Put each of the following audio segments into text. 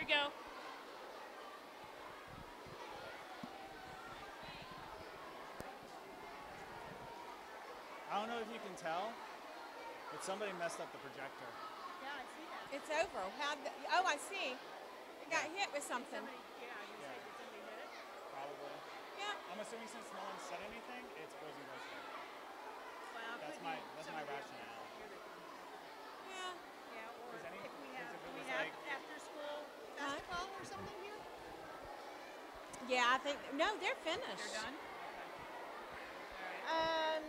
we go. I don't know if you can tell, but somebody messed up the projector. Yeah, I see that. It's over. Oh, I see. It got hit with something. Did somebody hit it? Probably. Yeah. I'm assuming since no one said anything, it's boys and girls club. Well, That's my rationale. Yeah. Yeah, or Is any- if we because have, if it do we was have like- after school basketball or something here? Yeah, I think, no, they're finished. They're done? Okay. All right.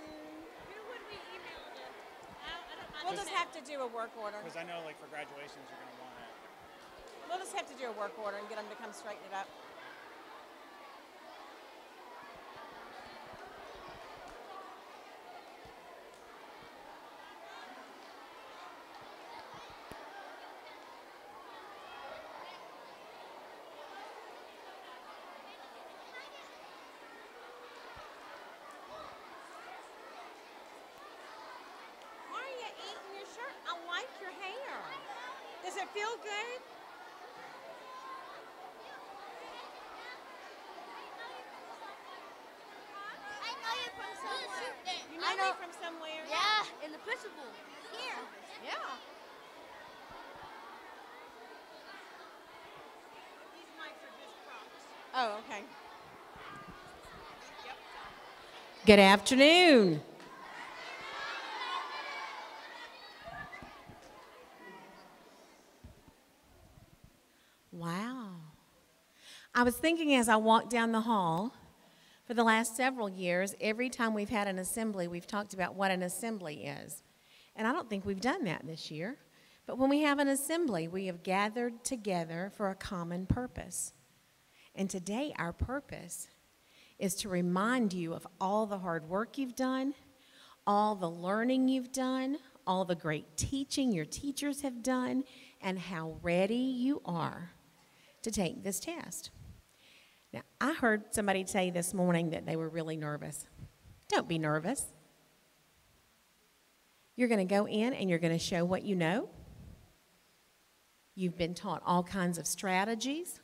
Who would we email it? We'll just have to do a work order. Because I know, like, for graduations, you're going to want it. We'll just have to do a work order and get them to come straighten it up. Why are you eating your shirt? I like your hair. Does it feel good? I know you from somewhere. You know me from somewhere? Yeah, in the principal. Here. Yeah. These mics are just props. Oh, okay. Good afternoon. Wow. I was thinking as I walked down the hall, for the last several years, every time we've had an assembly, we've talked about what an assembly is. And I don't think we've done that this year. But when we have an assembly, we have gathered together for a common purpose. And today, our purpose is to remind you of all the hard work you've done, all the learning you've done, all the great teaching your teachers have done, and how ready you are to take this test. Now, I heard somebody say this morning that they were really nervous. Don't be nervous. You're going to go in and you're going to show what you know. You've been taught all kinds of strategies.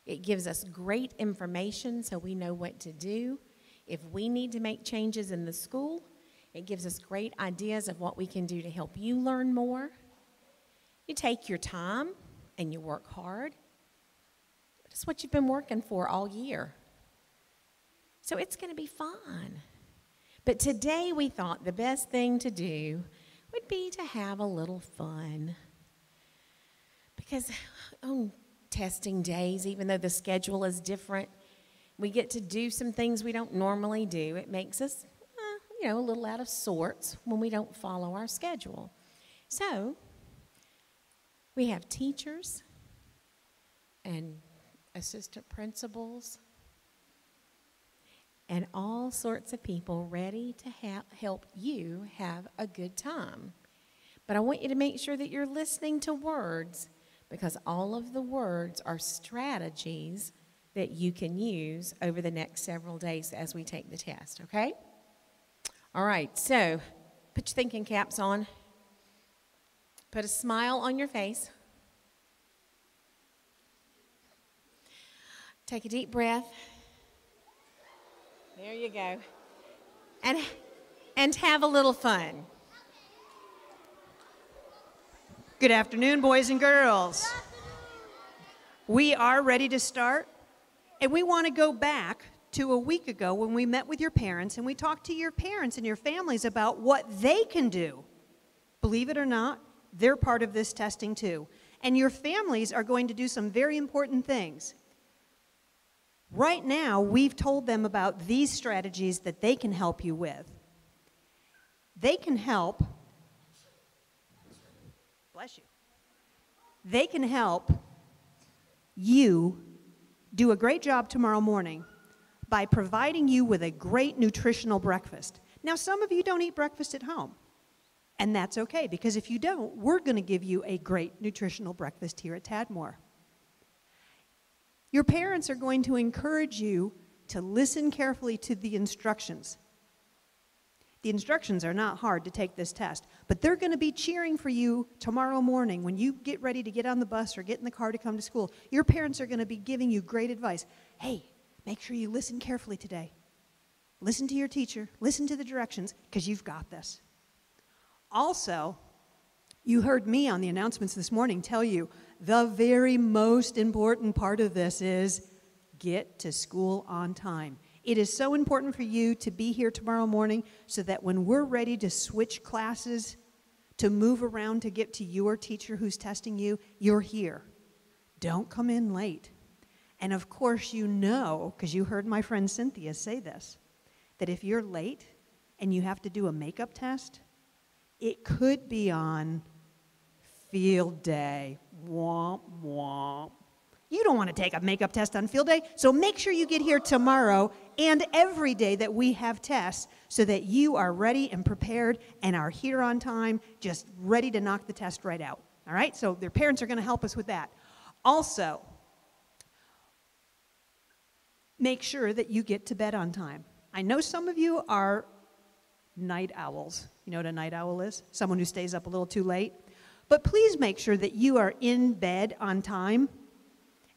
It gives us great information so we know what to do. If we need to make changes in the school, it gives us great ideas of what we can do to help you learn more. You take your time and you work hard. It's what you've been working for all year. So it's going to be fun. But today we thought the best thing to do would be to have a little fun. Because on testing days, even though the schedule is different, we get to do some things we don't normally do. It makes us, a little out of sorts when we don't follow our schedule. So we have teachers and assistant principals and all sorts of people ready to help you have a good time. But I want you to make sure that you're listening to words, because all of the words are strategies that you can use over the next several days as we take the test, okay? All right, so put your thinking caps on. Put a smile on your face. Take a deep breath. There you go. And have a little fun. Good afternoon, boys and girls. We are ready to start, and we want to go back to a week ago when we met with your parents and we talked to your parents and your families about what they can do. Believe it or not, they're part of this testing too. And your families are going to do some very important things. Right now, we've told them about these strategies that they can help you with. They can help, bless you, they can help you do a great job tomorrow morning by providing you with a great nutritional breakfast. Now, some of you don't eat breakfast at home, and that's okay, because if you don't, we're going to give you a great nutritional breakfast here at Tadmor. Your parents are going to encourage you to listen carefully to the instructions. The instructions are not hard to take this test, but they're going to be cheering for you tomorrow morning when you get ready to get on the bus or get in the car to come to school. Your parents are going to be giving you great advice. Hey, make sure you listen carefully today. Listen to your teacher. Listen to the directions, because you've got this. Also, you heard me on the announcements this morning tell you the very most important part of this is get to school on time. It is so important for you to be here tomorrow morning so that when we're ready to switch classes, to move around to get to your teacher who's testing you, you're here. Don't come in late. And of course, you know, because you heard my friend Cynthia say this, that if you're late and you have to do a makeup test, it could be on field day. Womp, womp. You don't want to take a makeup test on field day, so make sure you get here tomorrow and every day that we have tests so that you are ready and prepared and are here on time, just ready to knock the test right out. All right? So their parents are going to help us with that. Also, make sure that you get to bed on time. I know some of you are night owls. You know what a night owl is? Someone who stays up a little too late. But please make sure that you are in bed on time,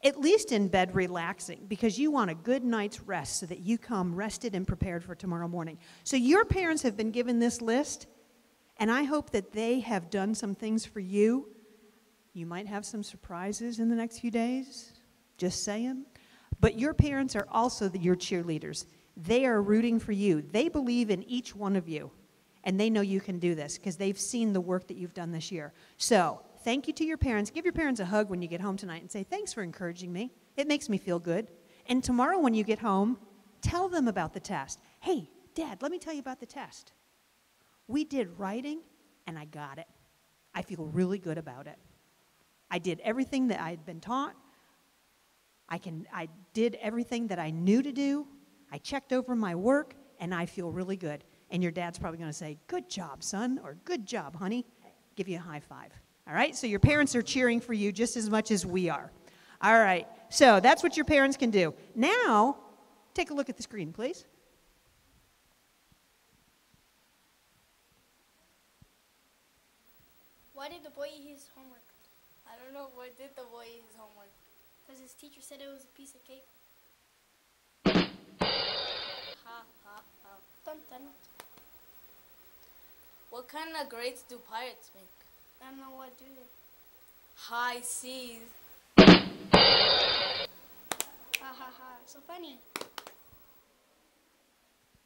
at least in bed relaxing, because you want a good night's rest so that you come rested and prepared for tomorrow morning. So your parents have been given this list, and I hope that they have done some things for you. You might have some surprises in the next few days, just saying. But your parents are also your cheerleaders. They are rooting for you. They believe in each one of you, and they know you can do this because they've seen the work that you've done this year. So thank you to your parents. Give your parents a hug when you get home tonight and say, thanks for encouraging me. It makes me feel good. And tomorrow when you get home, tell them about the test. Hey, Dad, let me tell you about the test. We did writing, and I got it. I feel really good about it. I did everything that I had been taught. I did everything that I knew to do. I checked over my work, and I feel really good. And your dad's probably going to say, good job, son, or good job, honey. Give you a high five. All right? So your parents are cheering for you just as much as we are. All right. So that's what your parents can do. Now, take a look at the screen, please. Why did the boy eat his homework? I don't know. Why did the boy eat his homework? Because his teacher said it was a piece of cake. Ha, ha, ha. Dun, dun. What kind of grades do pirates make? I don't know, what do they? High C's. Ha, ha, ha. So funny.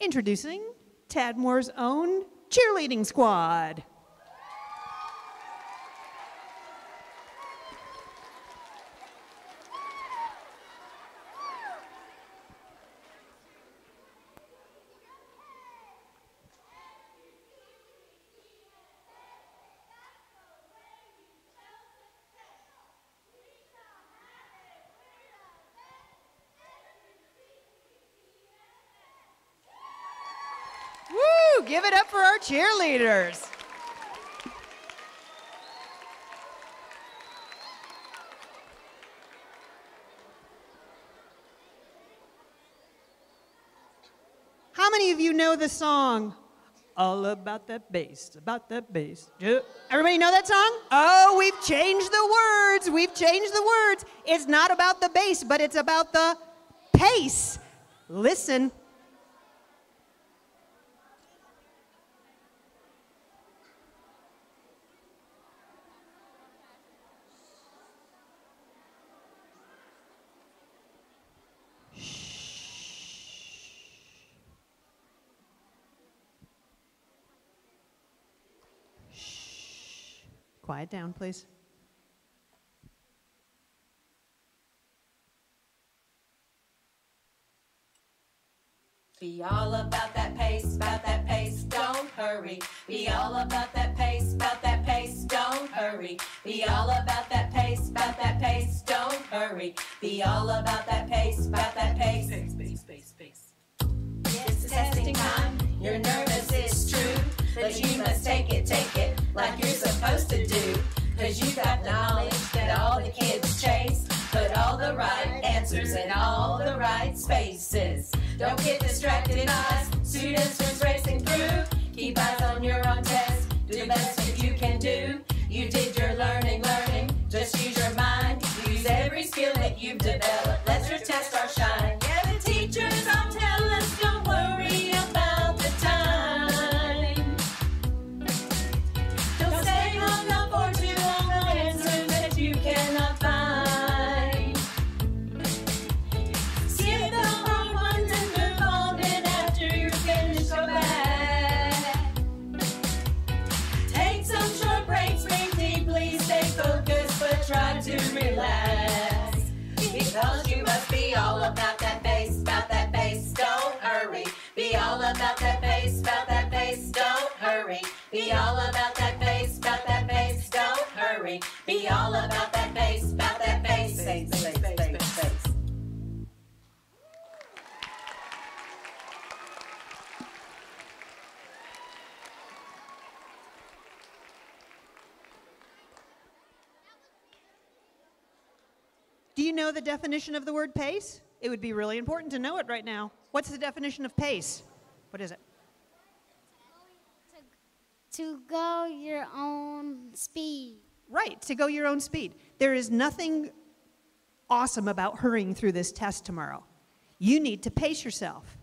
Introducing Tadmore's own cheerleading squad. Woo! Give it up for our cheerleaders. How many of you know the song, All About That Bass, About That Bass? Everybody know that song? Oh, we've changed the words. We've changed the words. It's not about the bass, but it's about the pace. Listen. Quiet down, please. Be all about that pace, don't hurry. Be all about that pace, don't hurry. Be all about that pace, don't hurry. Be all about that pace, pace. It's testing time, you're nervous, it's true. But you must take it like you're supposed to do. Cause you got knowledge that all the kids chase. Put all the right answers in all the right spaces. Don't get distracted, eyes. Students are racing through. about that pace, about that pace, don't hurry. Be all about that pace, about that pace, don't hurry. Be all about that pace, about that pace, pace, pace, pace, pace. Do you know the definition of the word pace? It would be really important to know it right now. What's the definition of pace? What is it? To go your own speed. Right, to go your own speed. There is nothing awesome about hurrying through this test tomorrow. You need to pace yourself.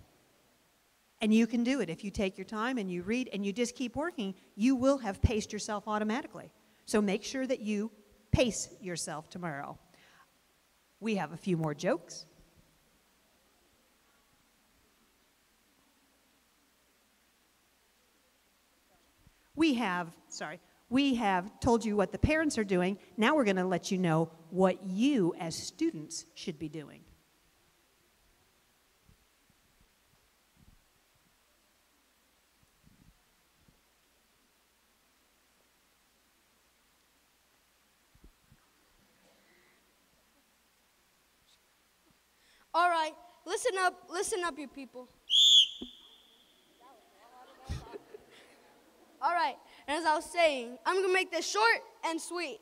And you can do it. If you take your time and you read and you just keep working, you will have paced yourself automatically. So make sure that you pace yourself tomorrow. We have a few more jokes. We have told you what the parents are doing. Now we're going to let you know what you as students should be doing. All right, listen up, you people. All right, and as I was saying, I'm gonna make this short and sweet.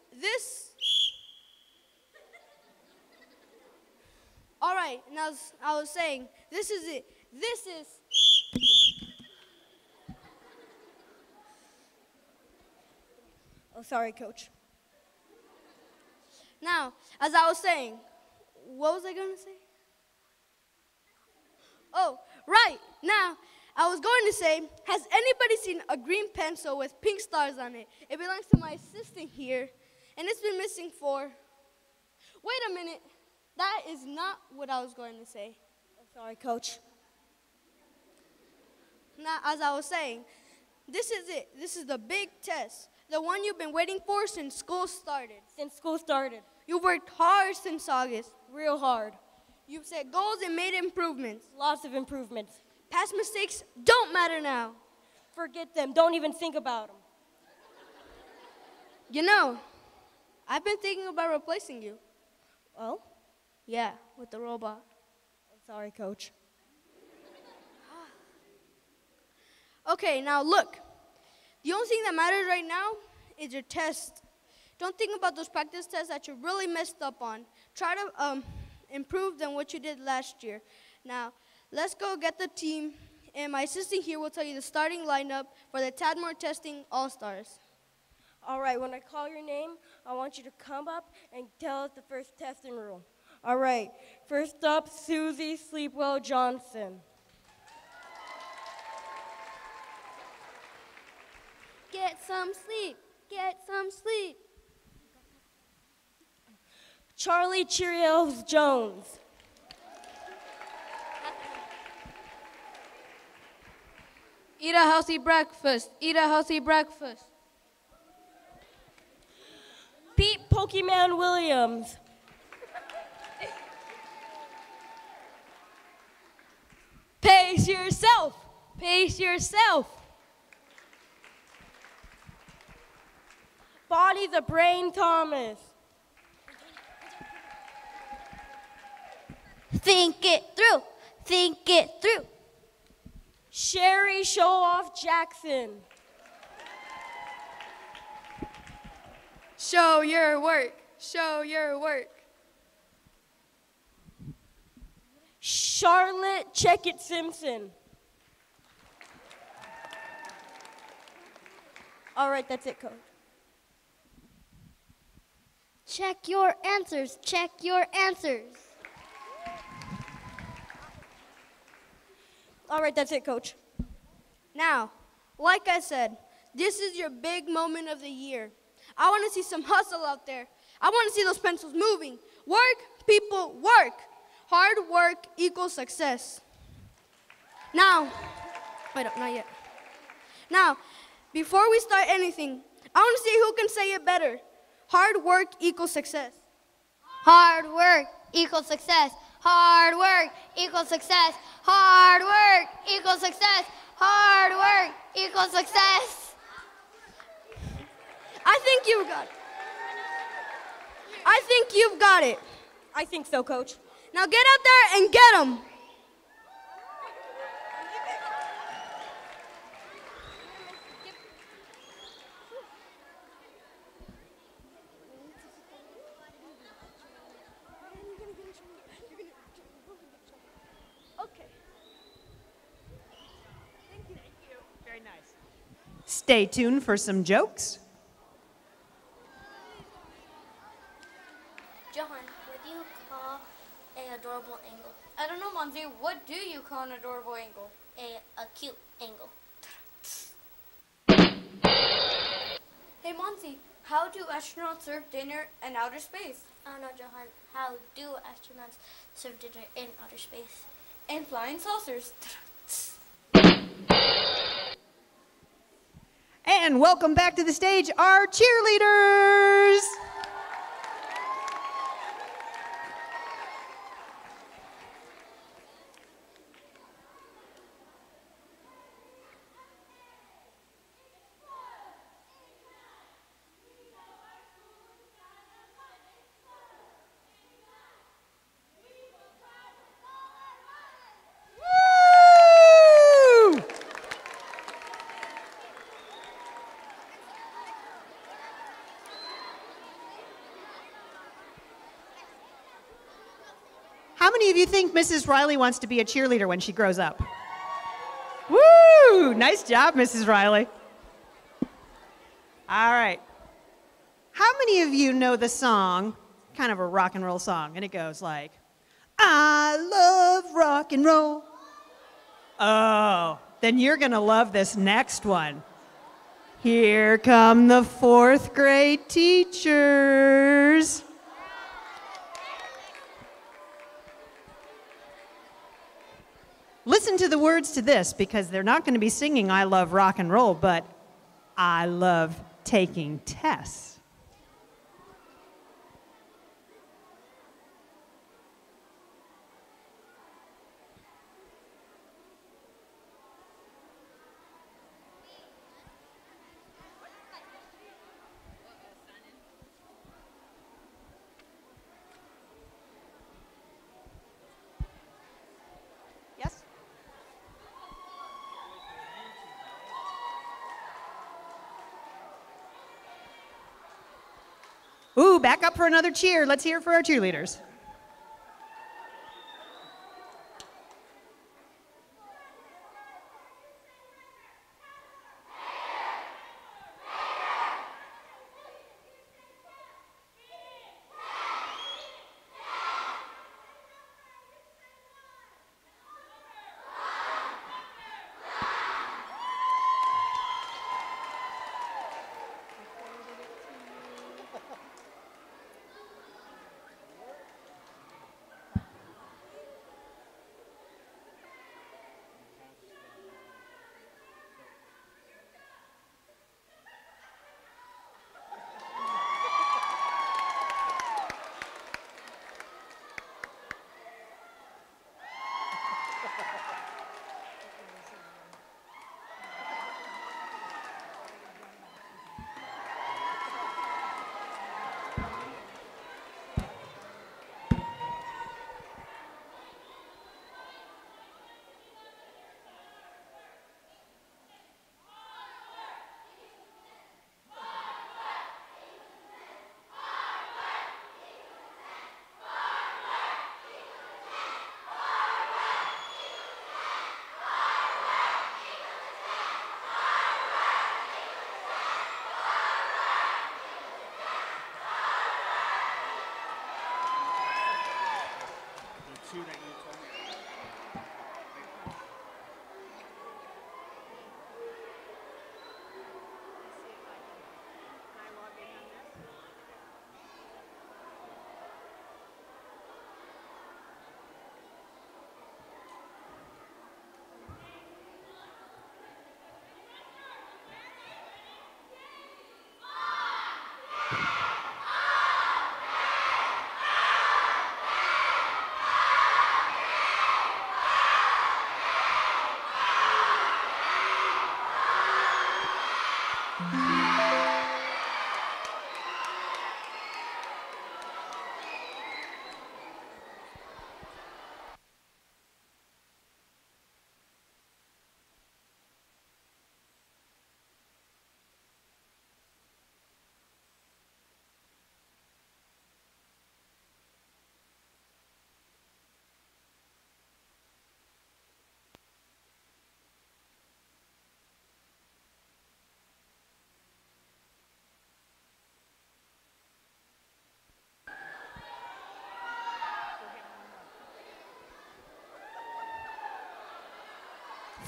All right, and as I was saying, this is it. This is. Oh, sorry, Coach. Now, as I was saying, what was I gonna say? Oh, right. Now, I was going to say, has anybody seen a green pencil with pink stars on it? It belongs to my assistant here, and it's been missing for... Wait a minute. That is not what I was going to say. I'm sorry, Coach. Now, as I was saying, this is it. This is the big test, the one you've been waiting for since school started. Since school started. You worked hard since August. Real hard. You've set goals and made improvements. Lots of improvements. Past mistakes don't matter now. Forget them. Don't even think about them. You know, I've been thinking about replacing you. Oh? Yeah, with the robot. I'm sorry, Coach. Okay, now look. The only thing that matters right now is your test. Don't think about those practice tests that you really messed up on. Try to improve than what you did last year. Now, let's go get the team, and my assistant here will tell you the starting lineup for the Tadmore Testing All-Stars. All right, when I call your name, I want you to come up and tell us the first testing rule. All right, first up, Susie Sleepwell Johnson. Get some sleep. Get some sleep. Charlie Cheerios Jones. Eat a healthy breakfast. Eat a healthy breakfast. Pete Pokemon Williams. Pace yourself. Pace yourself. Bonnie the Brain Thomas. Think it through. Think it through. Sherry Show-Off Jackson. Show your work. Show your work. Charlotte Check-It Simpson. All right, that's it, Coach. Check your answers. Check your answers. All right, that's it, Coach. Now, like I said, this is your big moment of the year. I want to see some hustle out there. I want to see those pencils moving. Work, people, work. Hard work equals success. Now, wait up, not yet. Now, before we start anything, I want to see who can say it better. Hard work equals success. Hard work equals success. Hard work equals success. Hard work equals success. equals success. I think you've got it. I think you've got it. I think so, Coach. Now get out there and get them. Okay. Thank you. Very nice. Stay tuned for some jokes. John, what do you call an adorable angle? I don't know, Monty. What do you call an adorable angle? A cute angle. Hey, Monty, how do astronauts serve dinner in outer space? I don't know, Johan. How do astronauts serve dinner in outer space? In flying saucers. And welcome back to the stage, our cheerleaders. Woo! How many of you think Mrs. Riley wants to be a cheerleader when she grows up? Woo! Nice job, Mrs. Riley. All right. How many of you know the song, kind of a rock and roll song, and it goes like, I love rock and roll. Oh, then you're going to love this next one. Here come the fourth grade teachers. Listen to the words to this, because they're not going to be singing I love rock and roll, but I love taking tests. Yes? Ooh, back up for another cheer. Let's hear it for our cheerleaders.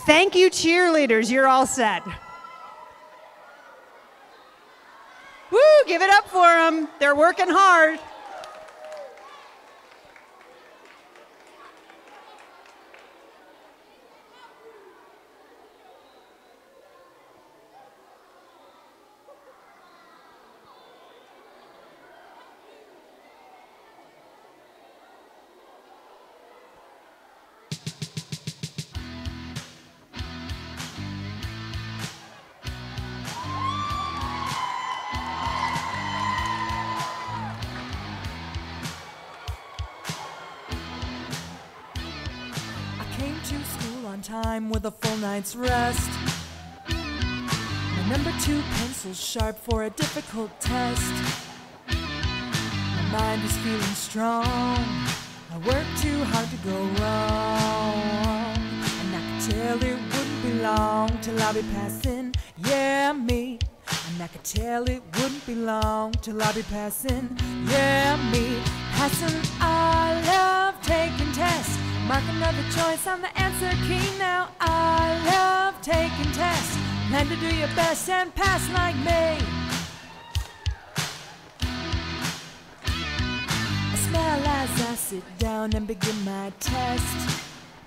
Thank you, cheerleaders. You're all set. Woo, give it up for them. They're working hard. Time with a full night's rest. My number 2 pencil's sharp for a difficult test. My mind is feeling strong. I work too hard to go wrong. And I could tell it wouldn't be long till I'll be passing, yeah, me. And I could tell it wouldn't be long till I'll be passing, yeah, me. Passing, I love taking tests. Mark another choice on the answer key now. I love taking tests. Plan to do your best and pass like me. I smile as I sit down and begin my test.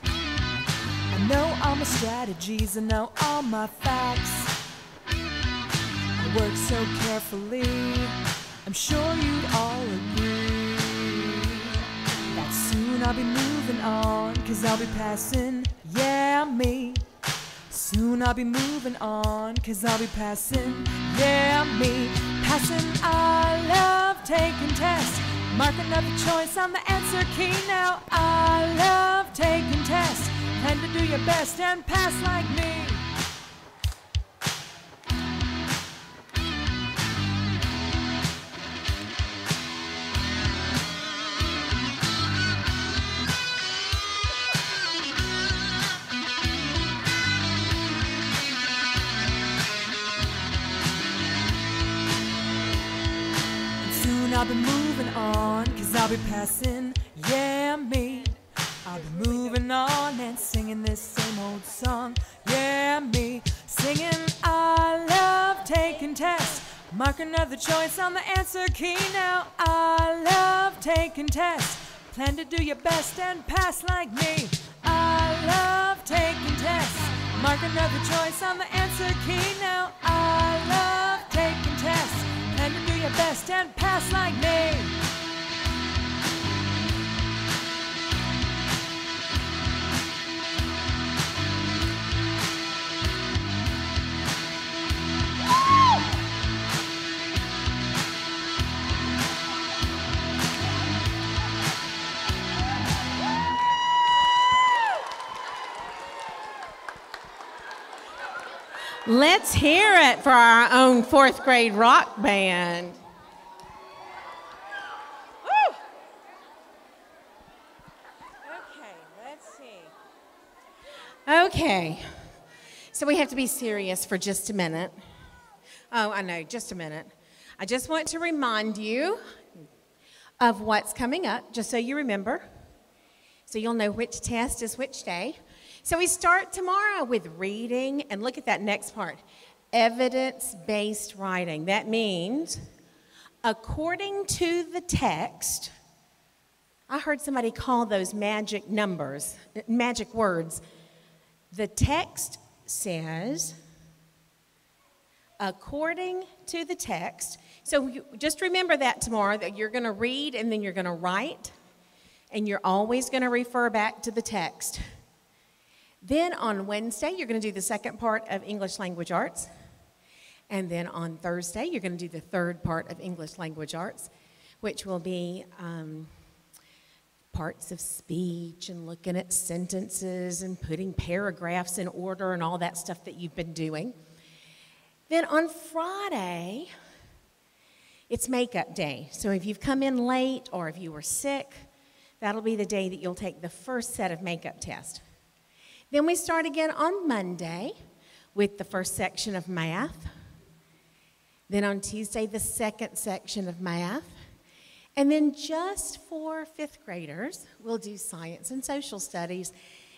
I know all my strategies, I know all my facts. I work so carefully, I'm sure you'd all agree. Soon I'll be moving on, 'cause I'll be passing, yeah, me. Soon I'll be moving on, 'cause I'll be passing, yeah, me. Passing, I love taking tests. Mark another choice on the answer key now. I love taking tests. Plan to do your best and pass like me. I'll be moving on, 'cause I'll be passing, yeah, me. I'll be moving on and singing this same old song, yeah, me. Singing, I love taking tests. Mark another choice on the answer key now. I love taking tests. Plan to do your best and pass like me. I love taking tests. Mark another choice on the answer key now. I love taking tests. Plan to do your best and pass like me. Let's hear it for our own 4th grade rock band. Woo! Okay, let's see. Okay, so we have to be serious for just a minute. Oh, I know, just a minute. I just want to remind you of what's coming up, just so you remember, so you'll know which test is which day. So we start tomorrow with reading, and look at that next part, evidence-based writing. That means, according to the text, I heard somebody call those magic numbers, magic words. The text says, according to the text. So just remember that tomorrow, that you're going to read and then you're going to write, and you're always going to refer back to the text. Then on Wednesday, you're going to do the second part of English Language Arts. And then on Thursday, you're going to do the third part of English Language Arts, which will be parts of speech and looking at sentences and putting paragraphs in order and all that stuff that you've been doing. Then on Friday, it's makeup day. So if you've come in late or if you were sick, that'll be the day that you'll take the first set of makeup tests. Then we start again on Monday with the first section of math. Then on Tuesday, the second section of math. And then just for fifth graders, we'll do science and social studies.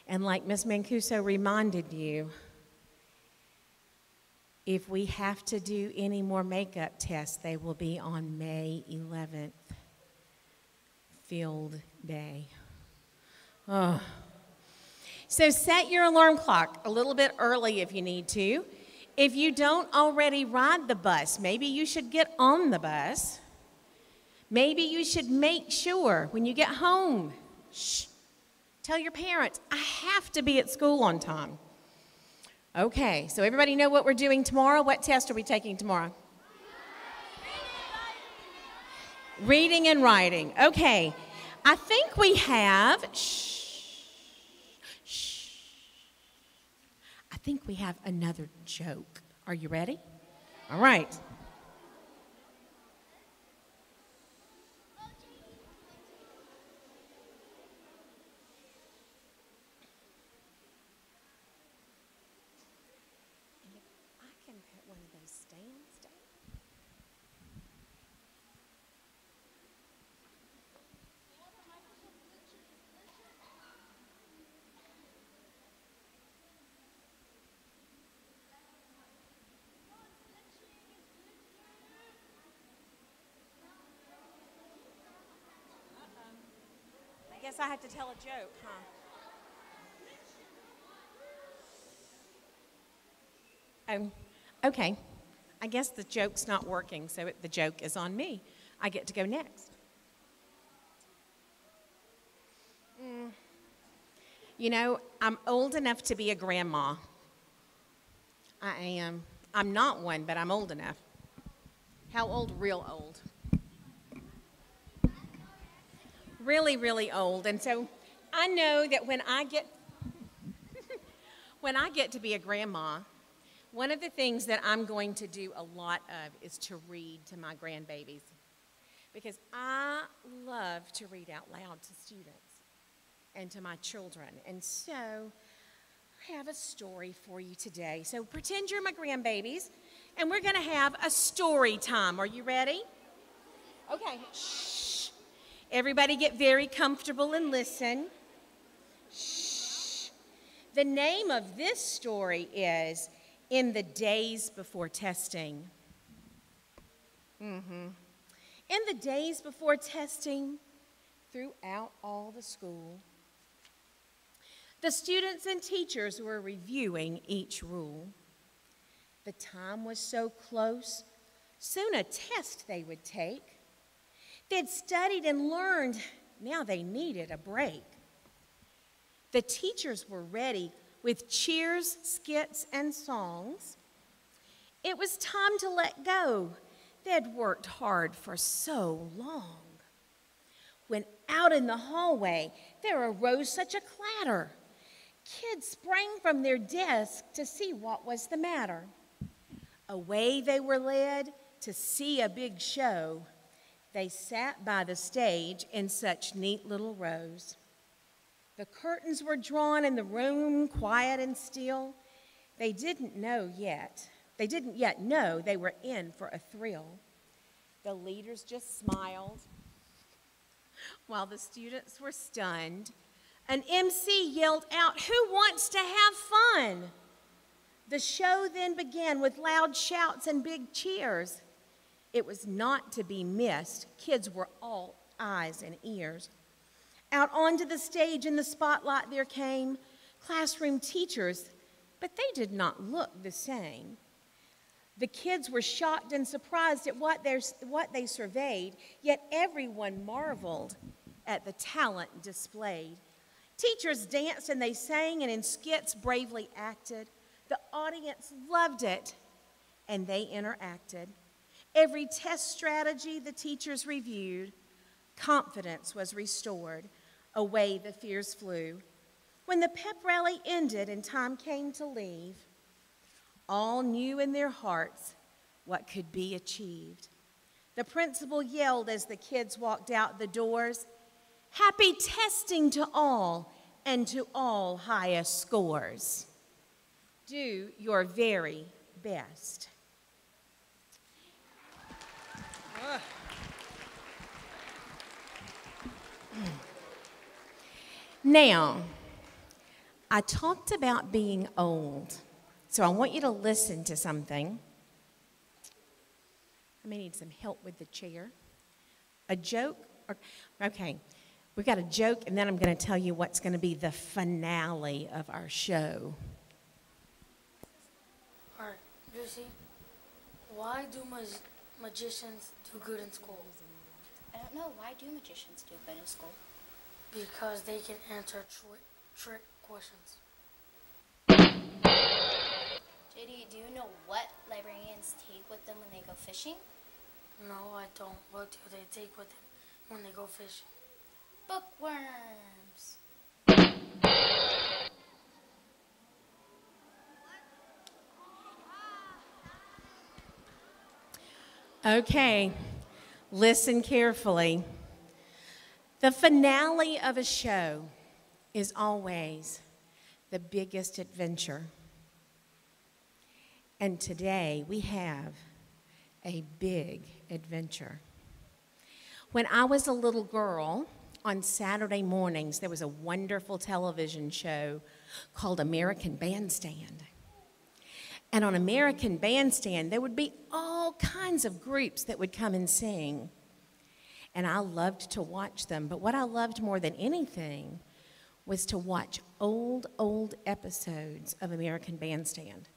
And like Ms. Mancuso reminded you, if we have to do any more makeup tests, they will be on May 11th, field day. Oh. So set your alarm clock a little bit early if you need to. If you don't already ride the bus, maybe you should get on the bus. Maybe you should make sure when you get home, tell your parents, I have to be at school on time. Okay, so everybody know what we're doing tomorrow? What test are we taking tomorrow? Reading and writing. Okay, I think we have, I think we have another joke. Are you ready? All right. I guess I have to tell a joke, huh? Okay. I guess the joke's not working, so the joke is on me. I get to go next. You know, I'm old enough to be a grandma. I am. I'm not one, but I'm old enough. How old? Real old. Really, really old. And so I know that when I get to be a grandma, one of the things that I'm going to do a lot of is to read to my grandbabies, because I love to read out loud to students and to my children. And so I have a story for you today. So pretend you're my grandbabies, and we're going to have a story time. Are you ready? Okay. Shh. Everybody get very comfortable and listen. Shh. The name of this story is In the Days Before Testing. In the days before testing, throughout all the school, the students and teachers were reviewing each rule. The time was so close, soon a test they would take. They'd studied and learned, now they needed a break. The teachers were ready with cheers, skits, and songs. It was time to let go. They'd worked hard for so long. When out in the hallway, there arose such a clatter. Kids sprang from their desks to see what was the matter. Away they were led to see a big show. They sat by the stage in such neat little rows. The curtains were drawn and the room quiet and still. They didn't yet know they were in for a thrill. The leaders just smiled while the students were stunned. An MC yelled out, "Who wants to have fun?" The show then began with loud shouts and big cheers. It was not to be missed. Kids were all eyes and ears. Out onto the stage in the spotlight there came classroom teachers, but they did not look the same. The kids were shocked and surprised at what they surveyed, yet everyone marveled at the talent displayed. Teachers danced and they sang and in skits bravely acted. The audience loved it and they interacted. Every test strategy the teachers reviewed. Confidence was restored. Away the fears flew. When the pep rally ended and time came to leave, all knew in their hearts what could be achieved. The principal yelled as the kids walked out the doors, "Happy testing to all, and to all highest scores. Do your very best." Now, I talked about being old, so I want you to listen to something. I may need some help with the chair. A joke? Okay, we've got a joke, and then I'm going to tell you what's going to be the finale of our show. All right, Lucy, why do magicians do good in school? I don't know. Why do magicians do good in school? Because they can answer trick questions. JD, do you know what librarians take with them when they go fishing? No, I don't. What do they take with them when they go fishing? Bookworms. Okay, listen carefully. The finale of a show is always the biggest adventure. And today we have a big adventure. When I was a little girl, on Saturday mornings, there was a wonderful television show called American Bandstand. And on American Bandstand, there would be all kinds of groups that would come and sing. And I loved to watch them. But what I loved more than anything was to watch old episodes of American Bandstand,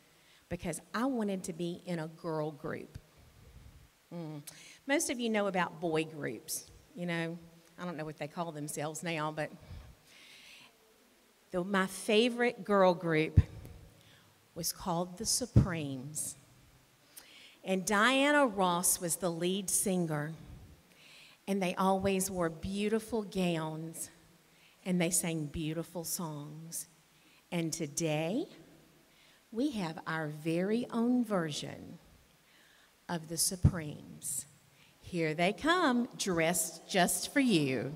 because I wanted to be in a girl group. Most of you know about boy groups, you know. I don't know what they call themselves now, but my favorite girl group was called the Supremes. And Diana Ross was the lead singer. And they always wore beautiful gowns, and they sang beautiful songs. And today, we have our very own version of the Supremes. Here they come, dressed just for you.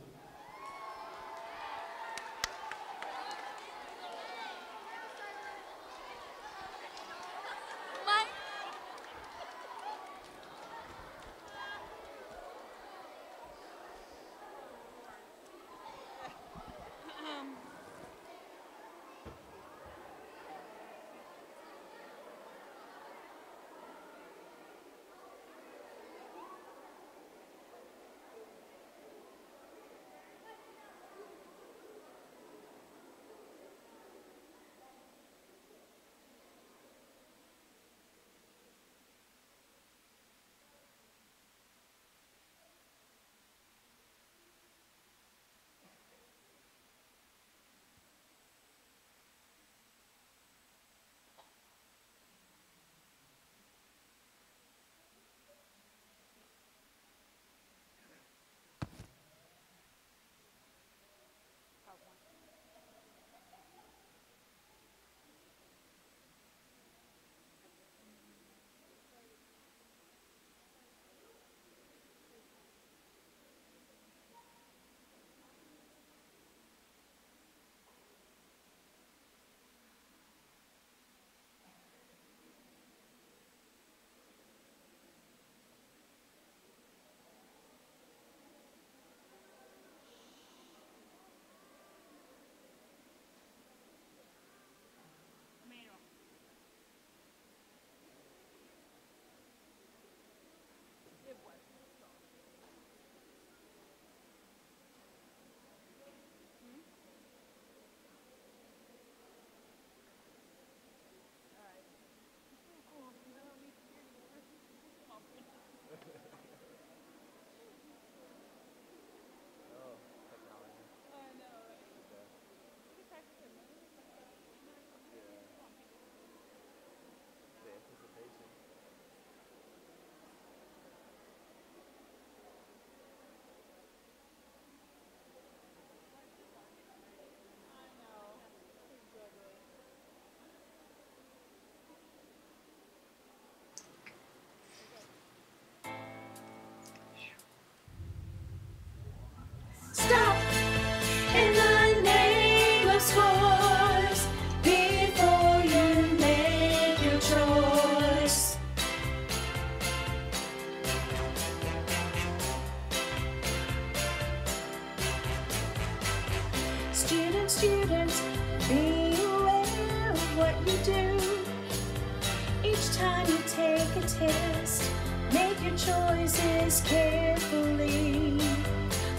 you take a test, make your choices carefully.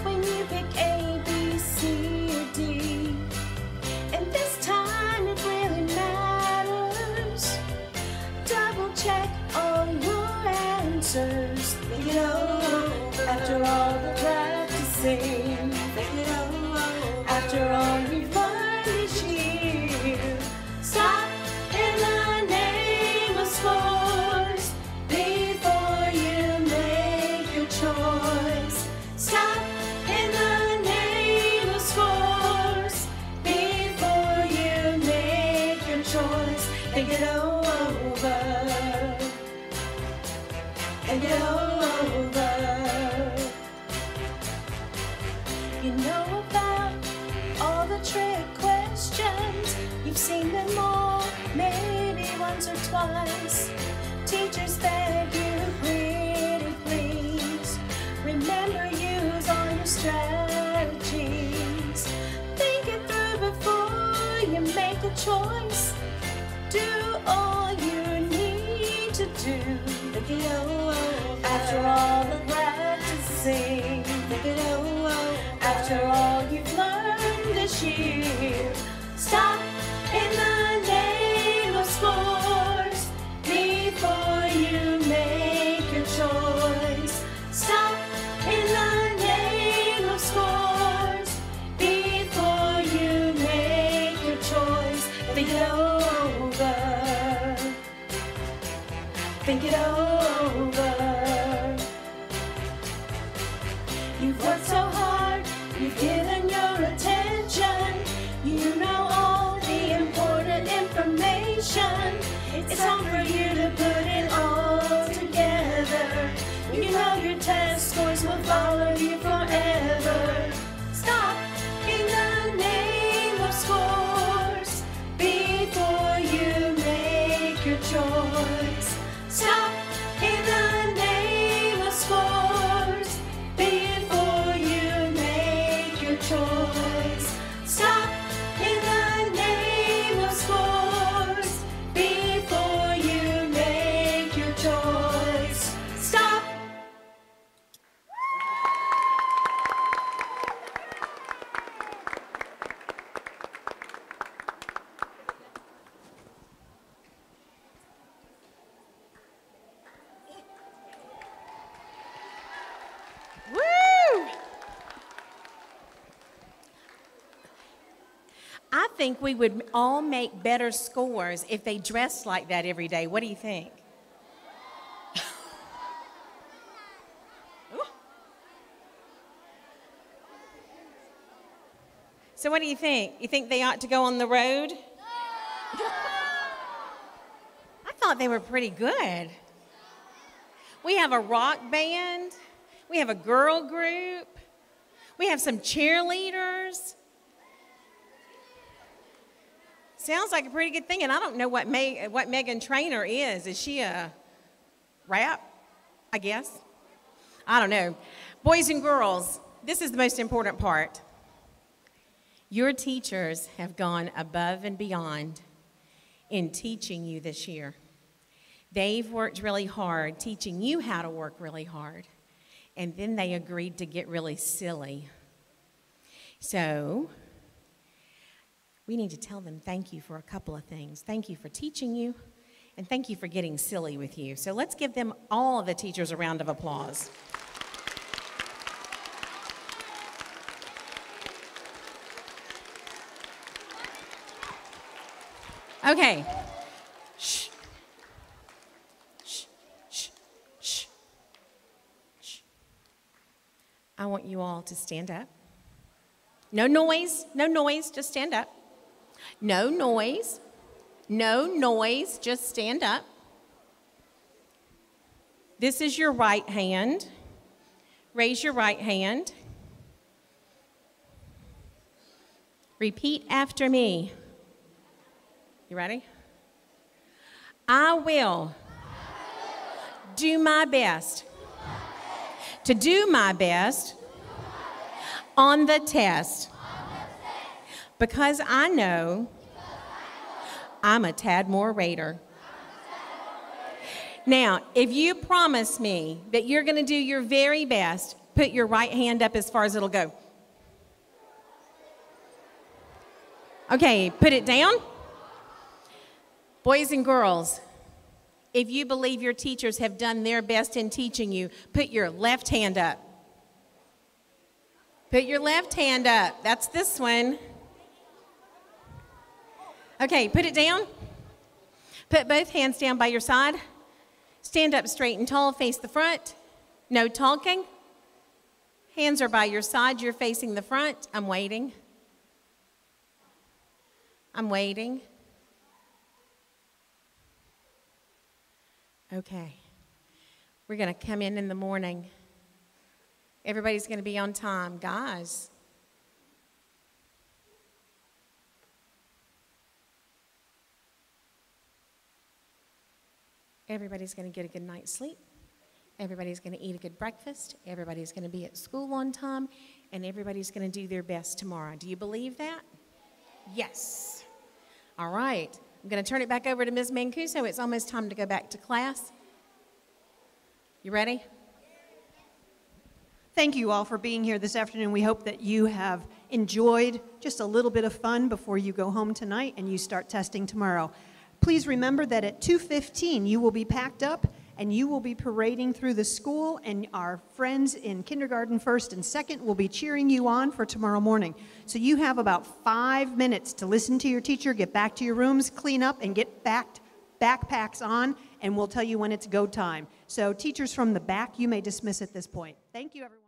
When you pick A, B, C, or D, and this time it really matters, double check all your answers. Think it over after all the practicing. Think it over after all you've learned this year. Stop in the name of scores before you make your choice. Stop in the name of scores before you make your choice. Think it over. Think it over. You know about all the trick questions. You've seen them all, maybe once or twice. Teachers beg you, pretty please, remember, use all your strategies. Think it through before you make a choice. Do all you need to do. Think it over after all the practicing. Think it over after all you've learned this year. Stop in the name of scores before you make your choice. Stop in the name of scores before you make your choice. Think it over. Think it over. You've worked so hard, you've given your attention. You know all the important information. It's time for you to put it all together. You know your test scores will follow you forever. Stop in the name of scores before you make your choice. Stop in the name of scores before you make your choice. Stop in the name of scores before you make your choice. Stop. Woo! I think we would all make better scores if they dressed like that every day. What do you think? Ooh. So what do you think? You think they ought to go on the road? I thought they were pretty good. We have a rock band. We have a girl group. We have some cheerleaders. Sounds like a pretty good thing, and I don't know what Megan Trainor is. Is she a rap, I guess? I don't know. Boys and girls, this is the most important part. Your teachers have gone above and beyond in teaching you this year. They've worked really hard, teaching you how to work really hard, and then they agreed to get really silly. So we need to tell them thank you for a couple of things. Thank you for teaching you, and thank you for getting silly with you. So let's give them, all of the teachers, a round of applause. Okay. Shh. Shh. Shh. Shh. Shh. I want you all to stand up. No noise, just stand up. No noise, just stand up. This is your right hand. Raise your right hand. Repeat after me. You ready? I will do my best to do my best on the test because I know I'm a Tadmore Raider. Now, if you promise me that you're going to do your very best, put your right hand up as far as it'll go. Okay, put it down. Boys and girls, if you believe your teachers have done their best in teaching you, put your left hand up. Put your left hand up. That's this one. Okay, put it down. Put both hands down by your side. Stand up straight and tall, face the front. No talking. Hands are by your side, you're facing the front. I'm waiting. I'm waiting. Okay. We're going to come in the morning. Everybody's going to be on time. Guys. Everybody's going to get a good night's sleep. Everybody's going to eat a good breakfast. Everybody's going to be at school on time. And everybody's going to do their best tomorrow. Do you believe that? Yes. All right. I'm going to turn it back over to Ms. Mancuso. It's almost time to go back to class. You ready? Thank you all for being here this afternoon. We hope that you have enjoyed just a little bit of fun before you go home tonight and you start testing tomorrow. Please remember that at 2:15 you will be packed up and you will be parading through the school, and our friends in kindergarten first and second will be cheering you on for tomorrow morning. So you have about 5 minutes to listen to your teacher, get back to your rooms, clean up, and get backpacks on, and we'll tell you when it's go time. So teachers from the back, you may dismiss at this point. Thank you, everyone.